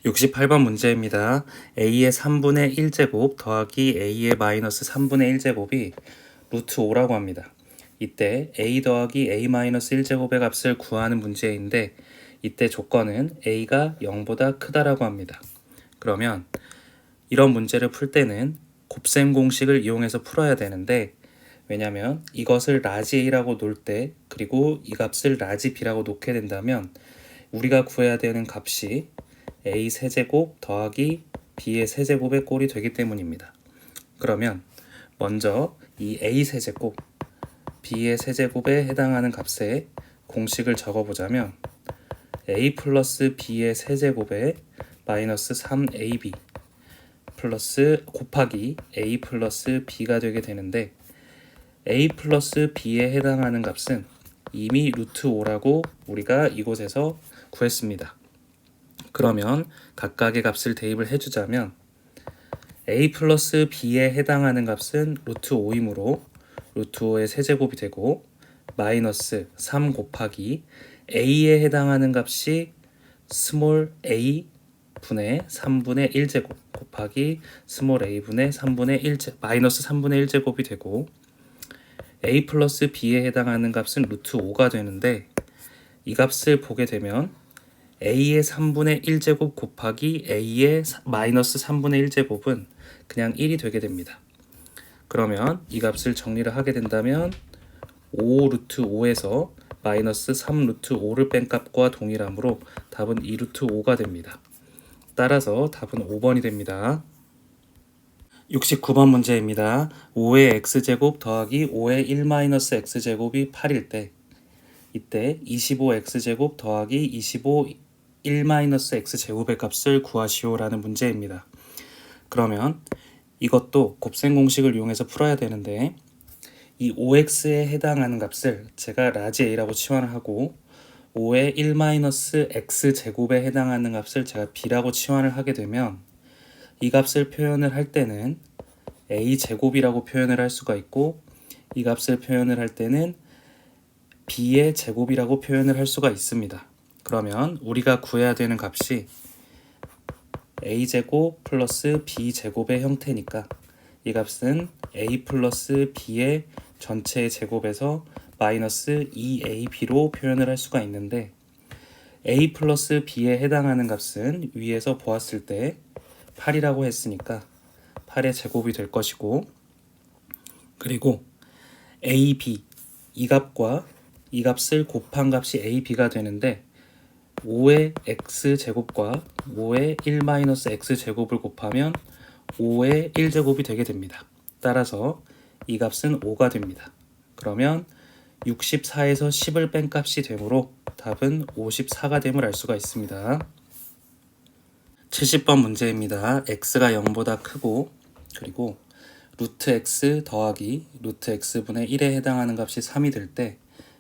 68번 문제입니다. a의 3분의 1제곱 더하기 a의 마이너스 3분의 1제곱이 루트 5라고 합니다. 이때 a 더하기 a 마이너스 1제곱의 값을 구하는 문제인데 이때 조건은 a가 0보다 크다라고 합니다. 그러면 이런 문제를 풀 때는 곱셈 공식을 이용해서 풀어야 되는데 왜냐면 이것을 라지 a라고 놓을 때 그리고 이 값을 라지 b라고 놓게 된다면 우리가 구해야 되는 값이 a 세제곱 더하기 b의 세제곱의 꼴이 되기 때문입니다. 그러면 먼저 이 a 세제곱 b의 세제곱에 해당하는 값에 공식을 적어보자면 a 플러스 b의 세제곱에 마이너스 3ab 플러스 곱하기 a 플러스 b가 되게 되는데 a 플러스 b에 해당하는 값은 이미 루트 5라고 우리가 이곳에서 구했습니다. 그러면 각각의 값을 대입을 해주자면 a 플러스 b에 해당하는 값은 루트 5이므로 루트 5의 세제곱이 되고 마이너스 3 곱하기 a에 해당하는 값이 스몰 a 분의 3분의 1제곱 곱하기 스몰 a 분의 3분의 1제곱 마이너스 3분의 1제곱이 되고 a 플러스 b에 해당하는 값은 루트 5가 되는데 이 값을 보게 되면 a의 3분의 1제곱 곱하기 a의 마이너스 3분의 1제곱은 그냥 1이 되게 됩니다. 그러면 이 값을 정리를 하게 된다면 5 루트 5에서 마이너스 3 루트 5를 뺀 값과 동일하므로 답은 2 루트 5가 됩니다. 따라서 답은 5번이 됩니다. 69번 문제입니다. 5의 x제곱 더하기 5의 1 마이너스 x제곱이 8일 때 이때 25x제곱 더하기 25 1-x제곱의 값을 구하시오라는 문제입니다. 그러면 이것도 곱셈 공식을 이용해서 풀어야 되는데 이 5x에 해당하는 값을 제가 라지 a라고 치환을 하고 5의 1-x제곱에 해당하는 값을 제가 b라고 치환을 하게 되면 이 값을 표현을 할 때는 a제곱이라고 표현을 할 수가 있고 이 값을 표현을 할 때는 b의 제곱이라고 표현을 할 수가 있습니다. 그러면 우리가 구해야 되는 값이 a제곱 플러스 b제곱의 형태니까 이 값은 a 플러스 b의 전체의 제곱에서 마이너스 2ab로 표현을 할 수가 있는데 a 플러스 b에 해당하는 값은 위에서 보았을 때 8이라고 했으니까 8의 제곱이 될 것이고 그리고 ab 이 값과 이 값을 곱한 값이 ab가 되는데 5의 x제곱과 5의 1-x제곱을 곱하면 5의 1제곱이 되게 됩니다. 따라서 이 값은 5가 됩니다. 그러면 64에서 10을 뺀 값이 되므로 답은 54가 됨을 알 수가 있습니다. 70번 문제입니다. x가 0보다 크고 그리고 루트 x 더하기 루트 x분의 1에 해당하는 값이 3이 될 때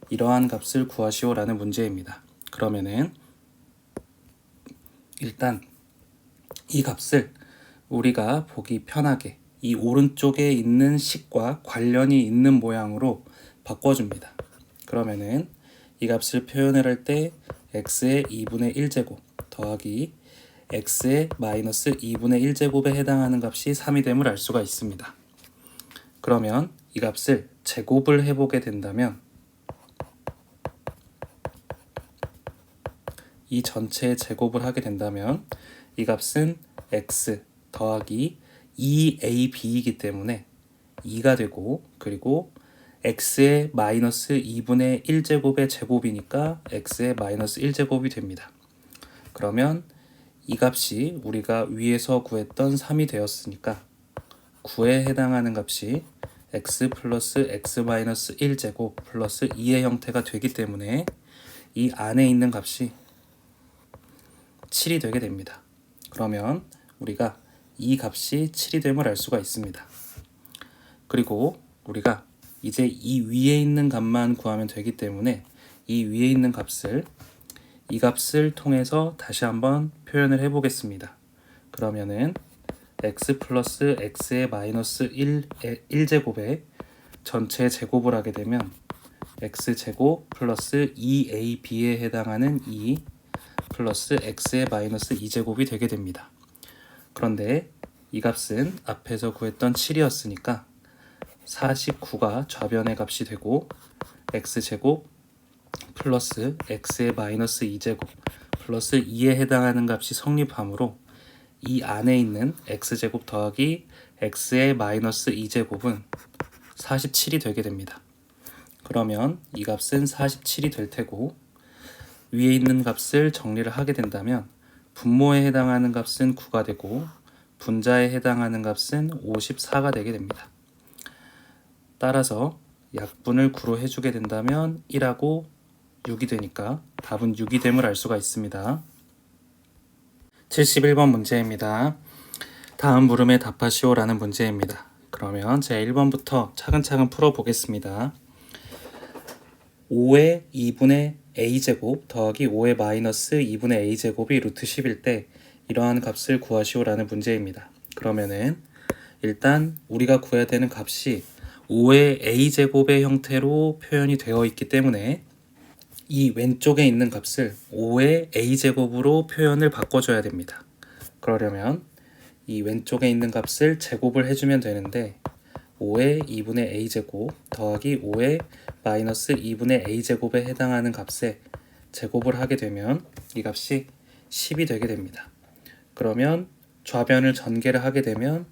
이러한 값을 구하시오라는 문제입니다. 그러면은 일단 이 값을 우리가 보기 편하게 이 오른쪽에 있는 식과 관련이 있는 모양으로 바꿔줍니다. 그러면은 이 값을 표현을 할 때 x의 2분의 1제곱 더하기 x의 마이너스 2분의 1제곱에 해당하는 값이 3이 됨을 알 수가 있습니다. 그러면 이 값을 제곱을 해보게 된다면 이 전체의 제곱을 하게 된다면 이 값은 x 더하기 2ab이기 때문에 2가 되고 그리고 x의 마이너스 2분의 1제곱의 제곱이니까 x의 마이너스 1제곱이 됩니다. 그러면 이 값이 우리가 위에서 구했던 3이 되었으니까 9에 해당하는 값이 x 플러스 x 마이너스 1제곱 플러스 2의 형태가 되기 때문에 이 안에 있는 값이 7이 되게 됩니다. 그러면 우리가 이 값이 7이 됨을 알 수가 있습니다. 그리고 우리가 이제 이 위에 있는 값만 구하면 되기 때문에 이 위에 있는 값을 이 값을 통해서 다시 한번 표현을 해보겠습니다. 그러면은 x 플러스 x의 마이너스 1제곱에 전체 제곱을 하게 되면 x제곱 플러스 2ab에 해당하는 2 플러스 x의 마이너스 2제곱이 되게 됩니다. 그런데 이 값은 앞에서 구했던 7이었으니까 49가 좌변의 값이 되고 x제곱 플러스 x의 마이너스 2제곱 플러스 2에 해당하는 값이 성립하므로 이 안에 있는 x제곱 더하기 x의 마이너스 2제곱은 47이 되게 됩니다. 그러면 이 값은 47이 될 테고 위에 있는 값을 정리를 하게 된다면 분모에 해당하는 값은 9가 되고 분자에 해당하는 값은 54가 되게 됩니다. 따라서 약분을 9로 해주게 된다면 1하고 6이 되니까 답은 6이 됨을 알 수가 있습니다. 71번 문제입니다. 다음 물음에 답하시오라는 문제입니다. 그러면 제 1번부터 차근차근 풀어보겠습니다. 5의 2분의 a제곱 더하기 5의 마이너스 2분의 a제곱이 루트 10일 때 이러한 값을 구하시오라는 문제입니다. 그러면은 일단 우리가 구해야 되는 값이 5의 a제곱의 형태로 표현이 되어 있기 때문에 이 왼쪽에 있는 값을 5의 a제곱으로 표현을 바꿔줘야 됩니다. 그러려면 이 왼쪽에 있는 값을 제곱을 해주면 되는데 5의 2분의 a제곱 더하기 5의 마이너스 2분의 a제곱에 해당하는 값에 제곱을 하게 되면 이 값이 10이 되게 됩니다. 그러면 좌변을 전개를 하게 되면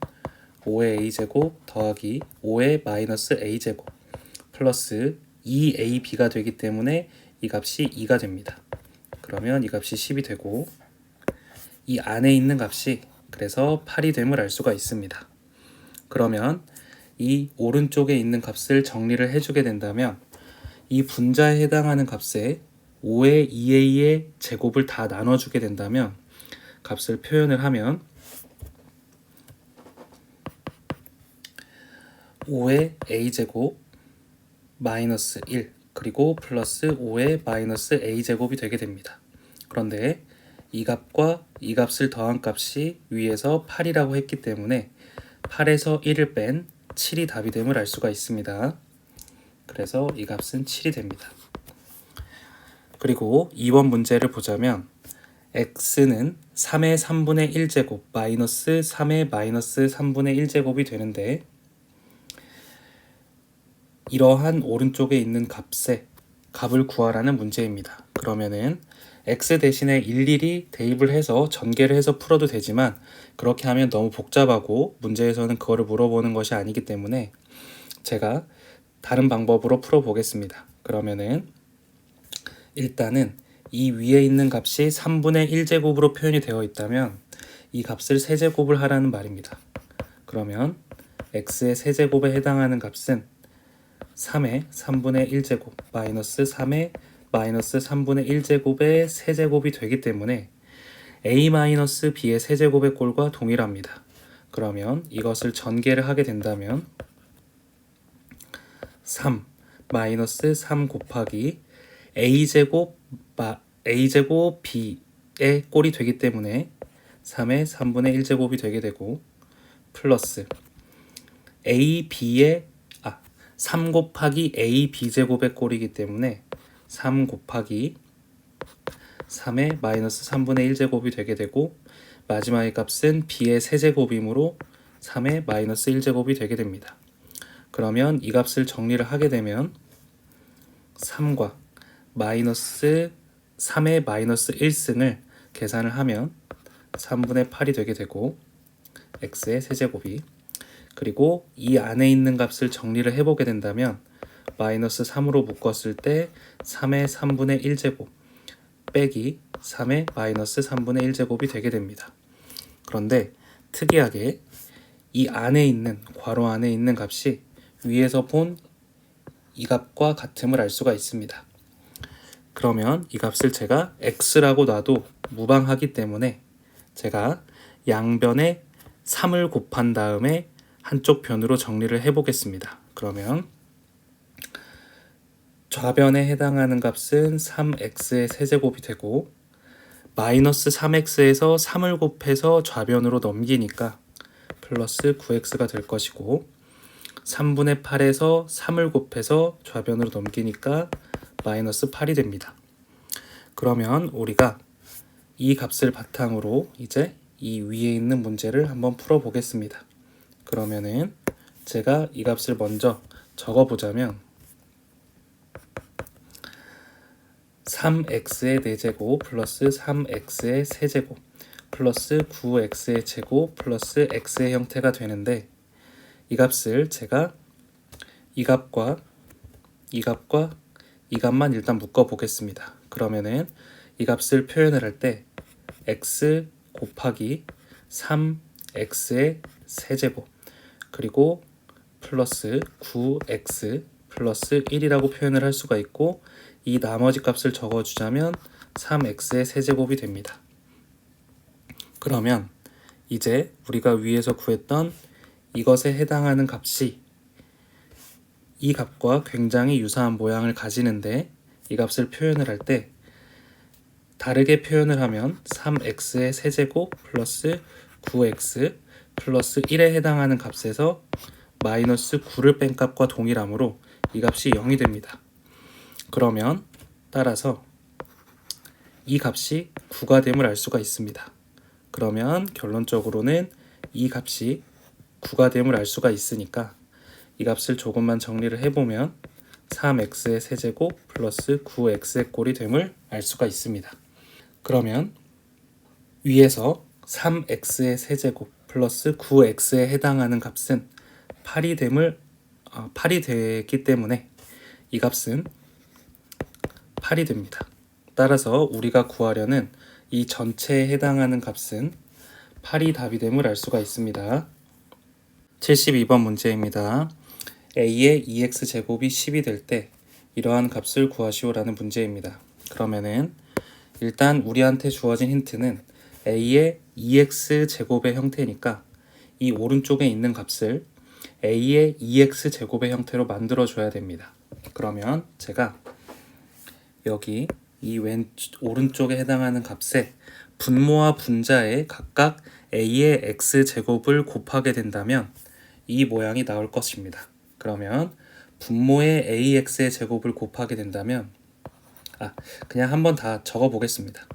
5의 a제곱 더하기 5의 마이너스 a제곱 플러스 2ab가 되기 때문에 이 값이 2가 됩니다. 그러면 이 값이 10이 되고 이 안에 있는 값이 그래서 8이 됨을 알 수가 있습니다. 그러면 이 오른쪽에 있는 값을 정리를 해주게 된다면 이 분자에 해당하는 값에 5의 2a의 제곱을 다 나눠주게 된다면 값을 표현을 하면 5의 a제곱 마이너스 1 그리고 플러스 5의 마이너스 a제곱이 되게 됩니다. 그런데 이 값과 이 값을 더한 값이 위에서 8이라고 했기 때문에 8에서 1을 뺀 7이 답이 됨을 알 수가 있습니다. 그래서 이 값은 7이 됩니다. 그리고 2번 문제를 보자면 x는 3의 3분의 1제곱 마이너스 3의 마이너스 3분의 1제곱이 되는데 이러한 오른쪽에 있는 값을 구하라는 문제입니다. 그러면은 x 대신에 일일이 대입을 해서 전개를 해서 풀어도 되지만 그렇게 하면 너무 복잡하고 문제에서는 그거를 물어보는 것이 아니기 때문에 제가 다른 방법으로 풀어보겠습니다. 그러면은 일단은 이 위에 있는 값이 3분의 1제곱으로 표현이 되어 있다면 이 값을 세제곱을 하라는 말입니다. 그러면 x의 세제곱에 해당하는 값은 3의 3분의 1제곱 마이너스 3의 마이너스 3분의 1제곱의 세제곱이 되기 때문에 a-b의 세제곱의 꼴과 동일합니다. 그러면 이것을 전개를 하게 된다면 3 마이너스 3 곱하기 a제곱 b의 꼴이 되기 때문에 3의 3분의 1제곱이 되게 되고 플러스 3 곱하기 ab제곱의 꼴이기 때문에 3 곱하기 3의 마이너스 3분의 1제곱이 되게 되고 마지막의 값은 b의 세제곱이므로 3의 마이너스 1제곱이 되게 됩니다. 그러면 이 값을 정리를 하게 되면 3과 마이너스 3의 마이너스 1승을 계산을 하면 3분의 8이 되게 되고 x의 세제곱이 그리고 이 안에 있는 값을 정리를 해보게 된다면 마이너스 3으로 묶었을 때 3의 3분의 1제곱 빼기 3의 마이너스 3분의 1제곱이 되게 됩니다. 그런데 특이하게 이 안에 있는 괄호 안에 있는 값이 위에서 본 이 값과 같음을 알 수가 있습니다. 그러면 이 값을 제가 x라고 놔도 무방하기 때문에 제가 양변에 3을 곱한 다음에 한쪽 변으로 정리를 해보겠습니다. 그러면 좌변에 해당하는 값은 3x의 세제곱이 되고 마이너스 3x에서 3을 곱해서 좌변으로 넘기니까 플러스 9x가 될 것이고 3분의 8에서 3을 곱해서 좌변으로 넘기니까 마이너스 8이 됩니다. 그러면 우리가 이 값을 바탕으로 이제 이 위에 있는 문제를 한번 풀어보겠습니다. 그러면은 제가 이 값을 먼저 적어보자면 3x의 4제곱 플러스 3x의 세제곱 플러스 9x의 제곱 플러스 x의 형태가 되는데, 이 값을 제가 이 값과 이 값과 이 값만 일단 묶어 보겠습니다. 그러면은 이 값을 표현을 할 때 x 곱하기 3x의 세제곱 그리고 플러스 9x 플러스 1이라고 표현을 할 수가 있고, 이 나머지 값을 적어주자면 3x의 세제곱이 됩니다. 그러면 이제 우리가 위에서 구했던 이것에 해당하는 값이 이 값과 굉장히 유사한 모양을 가지는데, 이 값을 표현을 할 때 다르게 표현을 하면 3x의 세제곱 플러스 9x 플러스 1에 해당하는 값에서 마이너스 9를 뺀 값과 동일하므로 이 값이 0이 됩니다. 그러면 따라서 이 값이 9가 됨을 알 수가 있습니다. 그러면 결론적으로는 이 값이 9가 됨을 알 수가 있으니까 이 값을 조금만 정리를 해보면 3x의 세제곱 플러스 9x의 꼴이 됨을 알 수가 있습니다. 그러면 위에서 3x의 세제곱 플러스 9x에 해당하는 값은 8이 되기 때문에 이 값은 8이 됩니다. 따라서 우리가 구하려는 이 전체에 해당하는 값은 8이 답이 됨을 알 수가 있습니다. 72번 문제입니다. a의 2x제곱이 10이 될 때 이러한 값을 구하시오라는 문제입니다. 그러면은 일단 우리한테 주어진 힌트는 a의 2x제곱의 형태니까 이 오른쪽에 있는 값을 a의 2x제곱의 형태로 만들어 줘야 됩니다. 그러면 제가 여기 이 오른쪽에 해당하는 값에 분모와 분자에 각각 a의 x제곱을 곱하게 된다면 이 모양이 나올 것입니다. 그러면 분모의 ax의 제곱을 곱하게 된다면 그냥 한번 다 적어 보겠습니다.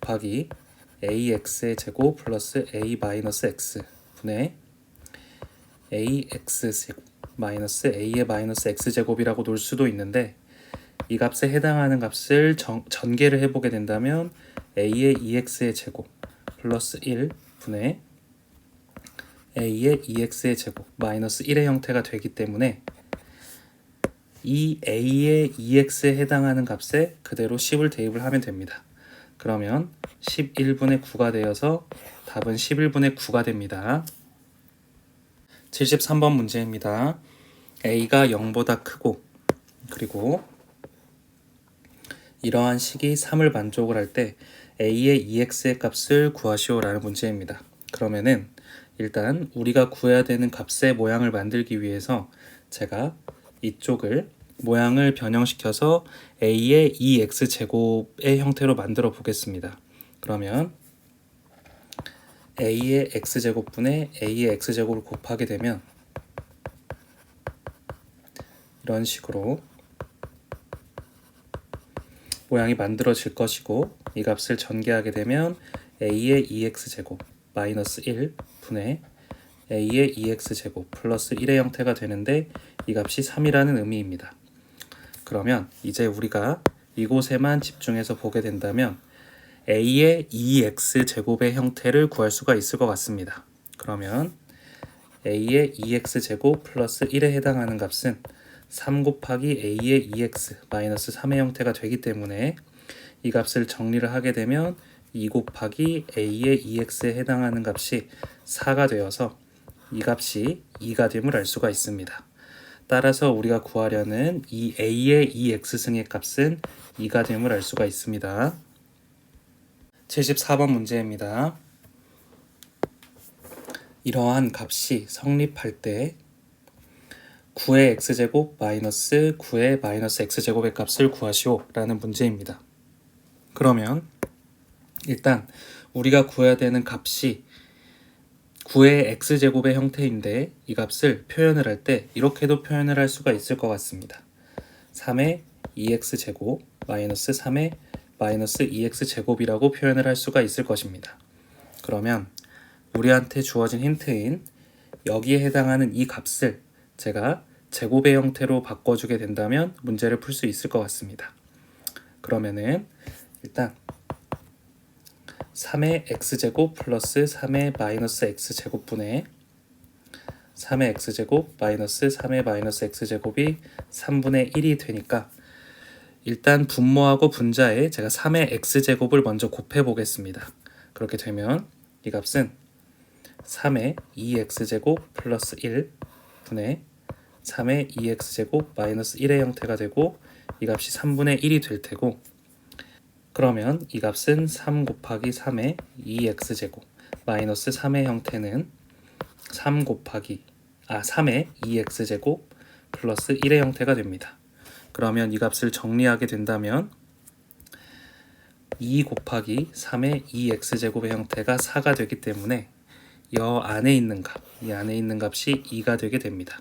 곱하기 ax의 제곱 플러스 a 마이너스 x 분의 ax 제곱 마이너스 a의 마이너스 x제곱이라고 놓을 수도 있는데, 이 값에 해당하는 값을 전개를 해보게 된다면 a의 2x의 제곱 플러스 1 분의 a의 2x의 제곱 마이너스 1의 형태가 되기 때문에 이 a의 2x에 해당하는 값에 그대로 10을 대입을 하면 됩니다. 그러면 11분의 9가 되어서 답은 11분의 9가 됩니다. 73번 문제입니다. a가 0보다 크고 그리고 이러한 식이 3을 만족을 할 때 a의 2x의 값을 구하시오라는 문제입니다. 그러면은 일단 우리가 구해야 되는 값의 모양을 만들기 위해서 제가 이쪽을 모양을 변형시켜서 a의 2x제곱의 형태로 만들어 보겠습니다. 그러면 a의 x제곱분의 a의 x제곱을 곱하게 되면 이런 식으로 모양이 만들어질 것이고, 이 값을 전개하게 되면 a의 2x제곱 마이너스 1 분의 a의 2x제곱 플러스 1의 형태가 되는데, 이 값이 3이라는 의미입니다. 그러면 이제 우리가 이곳에만 집중해서 보게 된다면 a의 2x제곱의 형태를 구할 수가 있을 것 같습니다. 그러면 a의 2x제곱 플러스 1에 해당하는 값은 3 곱하기 a의 2x 마이너스 3의 형태가 되기 때문에 이 값을 정리를 하게 되면 2 곱하기 a의 2x에 해당하는 값이 4가 되어서 이 값이 2가 됨을 알 수가 있습니다. 따라서 우리가 구하려는 이 a의 2x승의 값은 2가 됨을 알 수가 있습니다. 74번 문제입니다. 이러한 값이 성립할 때 9의 x제곱 마이너스 9의 마이너스 x제곱의 값을 구하시오 라는 문제입니다. 그러면 일단 우리가 구해야 되는 값이 9의 x제곱의 형태인데, 이 값을 표현을 할 때 이렇게도 표현을 할 수가 있을 것 같습니다. 3의 2x제곱 마이너스 3의 마이너스 2x제곱이라고 표현을 할 수가 있을 것입니다. 그러면 우리한테 주어진 힌트인 여기에 해당하는 이 값을 제가 제곱의 형태로 바꿔주게 된다면 문제를 풀 수 있을 것 같습니다. 그러면은 일단 3의 x제곱 플러스 3의 마이너스 x제곱분의 3의 x제곱 마이너스 3의 마이너스 x제곱이 3분의 1이 되니까 일단 분모하고 분자에 제가 3의 x제곱을 먼저 곱해 보겠습니다. 그렇게 되면 이 값은 3의 2x제곱 플러스 1 분의 3의 2x제곱 마이너스 1의 형태가 되고 이 값이 3분의 1이 될 테고, 그러면 이 값은 3 곱하기 3의 2x제곱 마이너스 3의 형태는 3의 2x제곱 플러스 1의 형태가 됩니다. 그러면 이 값을 정리하게 된다면 2 곱하기 3의 2x제곱의 형태가 4가 되기 때문에 이 안에 있는 값이 2가 되게 됩니다.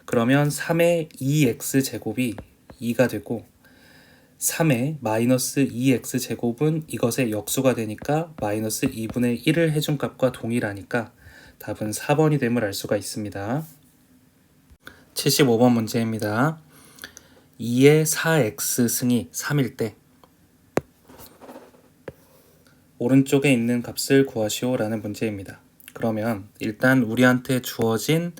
그러면 3의 2x제곱이 2가 되고 3의 마이너스 2x제곱은 이것의 역수가 되니까 마이너스 2분의 1을 해준 값과 동일하니까 답은 4번이 됨을 알 수가 있습니다. 75번 문제입니다. 2의 4x 승이 3일 때 오른쪽에 있는 값을 구하시오 라는 문제입니다. 그러면 일단 우리한테 주어진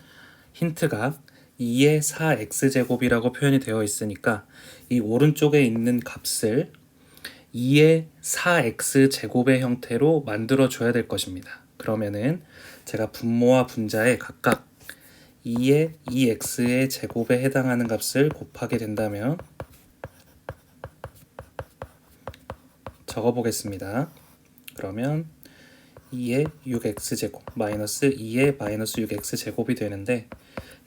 힌트가 2의 4x제곱이라고 표현이 되어 있으니까 이 오른쪽에 있는 값을 2의 4x제곱의 형태로 만들어 줘야 될 것입니다. 그러면은 제가 분모와 분자에 각각 2의 2x의 제곱에 해당하는 값을 곱하게 된다면 적어 보겠습니다. 그러면 2의 6x제곱 마이너스 2의 마이너스 6x제곱이 되는데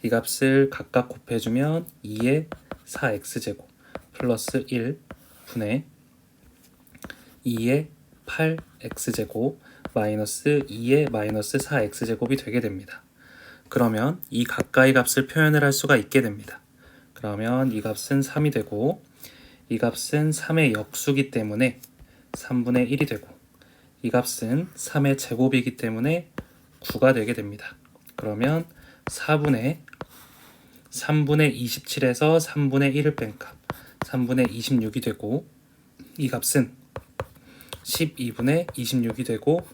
이 값을 각각 곱해주면 2의 4x제곱 플러스 1 분의 2의 8x제곱 마이너스 2의 마이너스 4x제곱이 되게 됩니다. 그러면 이 가까이 값을 표현을 할 수가 있게 됩니다. 그러면 이 값은 3이 되고 이 값은 3의 역수기 때문에 3분의 1이 되고 이 값은 3의 제곱이기 때문에 9가 되게 됩니다. 그러면 3분의 27에서 3분의 1을 뺀 값 3분의 26이 되고 이 값은 12분의 26이 되고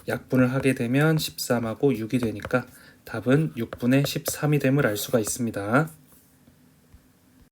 약분을 하게 되면 13하고 6이 되니까 답은 6분의 13이 됨을 알 수가 있습니다.